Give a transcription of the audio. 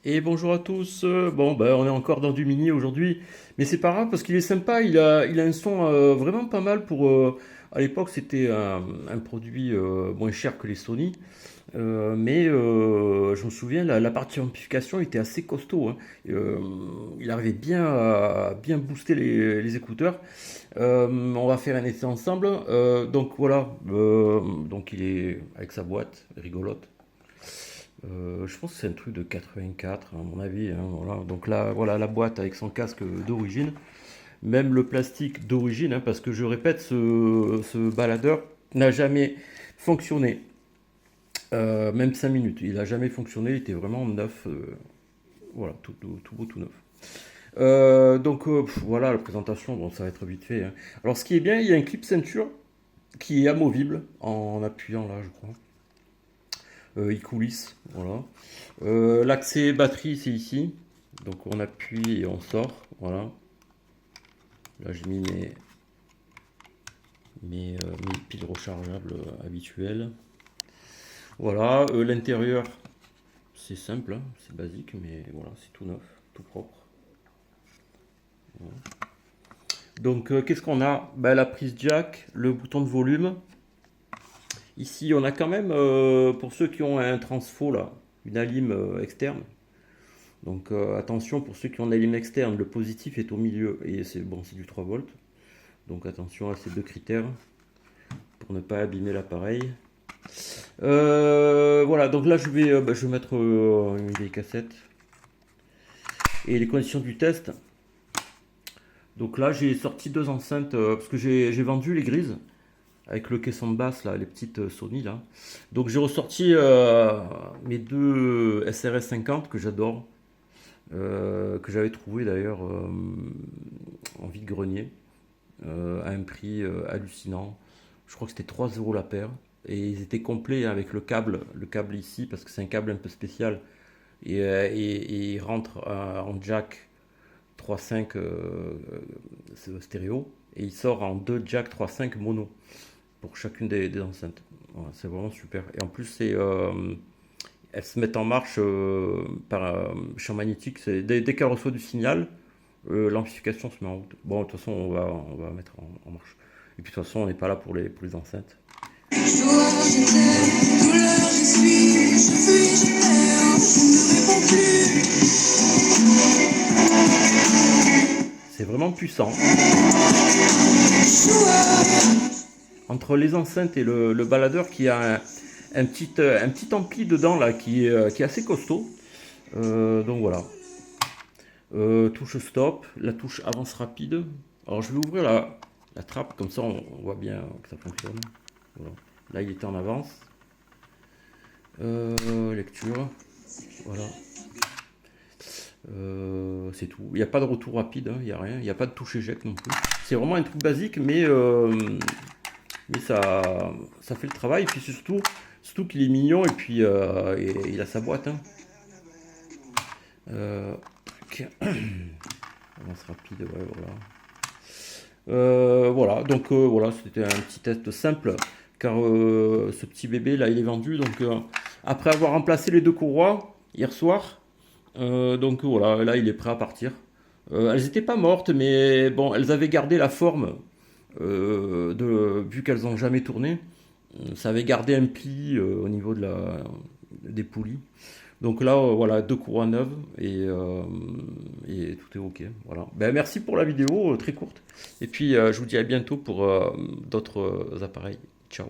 Et bonjour à tous. Bon, ben, on est encore dans du mini aujourd'hui, mais c'est pas grave parce qu'il est sympa. Il a un son vraiment pas mal pour. À l'époque, c'était un produit moins cher que les Sony, mais je me souviens la partie amplification était assez costaud, hein. Euh, il arrivait bien à bien booster les écouteurs. On va faire un essai ensemble. Donc voilà. Donc il est avec sa boîte rigolote. Je pense que c'est un truc de 84, à mon avis, hein, voilà. Donc là, voilà la boîte avec son casque d'origine. Même le plastique d'origine, hein, parce que je répète, ce baladeur n'a jamais fonctionné. Même 5 minutes. Il n'a jamais fonctionné, il était vraiment neuf. Voilà, tout beau, tout neuf. Voilà, la présentation, bon, ça va être vite fait, hein. Alors ce qui est bien, il y a un clip ceinture qui est amovible en appuyant là, je crois. Il coulisse, voilà. L'accès batterie, c'est ici. Donc on appuie et on sort. Voilà. Là, j'ai mis mes piles rechargeables habituelles. Voilà. L'intérieur, c'est simple, hein, c'est basique, mais voilà, c'est tout neuf, tout propre. Voilà. Donc, qu'est-ce qu'on a? Ben, la prise jack, le bouton de volume. Ici, on a quand même, pour ceux qui ont un transfo, là, une alim externe. Donc attention pour ceux qui ont de la lime externe, le positif est au milieu et c'est bon, c'est du 3 volts. Donc attention à ces deux critères pour ne pas abîmer l'appareil. Voilà, donc là je vais mettre une vieille cassette. Et les conditions du test. Donc là j'ai sorti deux enceintes parce que j'ai vendu les grises avec le caisson de basse là, les petites Sony là. Donc j'ai ressorti mes deux SRS 50 que j'adore, que j'avais trouvé d'ailleurs en vide-grenier, à un prix hallucinant. Je crois que c'était 3 euros la paire. Et ils étaient complets avec le câble ici, parce que c'est un câble un peu spécial. Et il rentre en jack 3.5 stéréo. Et il sort en deux jack 3.5 mono pour chacune des enceintes. Voilà, c'est vraiment super. Et en plus, elles se mettent en marche par champ magnétique. Dès qu'elle reçoit du signal, l'amplification se met en route. Bon, de toute façon, on va mettre en marche. Et puis de toute façon, on n'est pas là pour les enceintes. Joie, j'étais, douleur, je suis, je fuis, je perds, je ne réponds plus. C'est vraiment puissant. Entre les enceintes et le baladeur qui a un petit ampli dedans là qui est assez costaud. Donc voilà. Touche stop, la touche avance rapide. Alors je vais ouvrir la trappe, comme ça on voit bien que ça fonctionne. Voilà. Là il était en avance. Lecture. Voilà. C'est tout. Il n'y a pas de retour rapide, hein, il n'y a rien. Il n'y a pas de touche éjecte non plus. C'est vraiment un truc basique, mais ça fait le travail. Et puis surtout qu'il est mignon et puis il a sa boîte, hein. Avance rapide, ouais, voilà. Voilà, donc voilà, c'était un petit test simple, car ce petit bébé là, il est vendu. Donc après avoir remplacé les deux courroies hier soir, donc voilà, là il est prêt à partir. Elles n'étaient pas mortes, mais bon, elles avaient gardé la forme vu qu'elles n'ont jamais tourné. Ça avait gardé un pli au niveau des poulies. Donc là, voilà, deux courroies neuves et tout est ok. Voilà. Ben, merci pour la vidéo, très courte. Et puis, je vous dis à bientôt pour d'autres appareils. Ciao.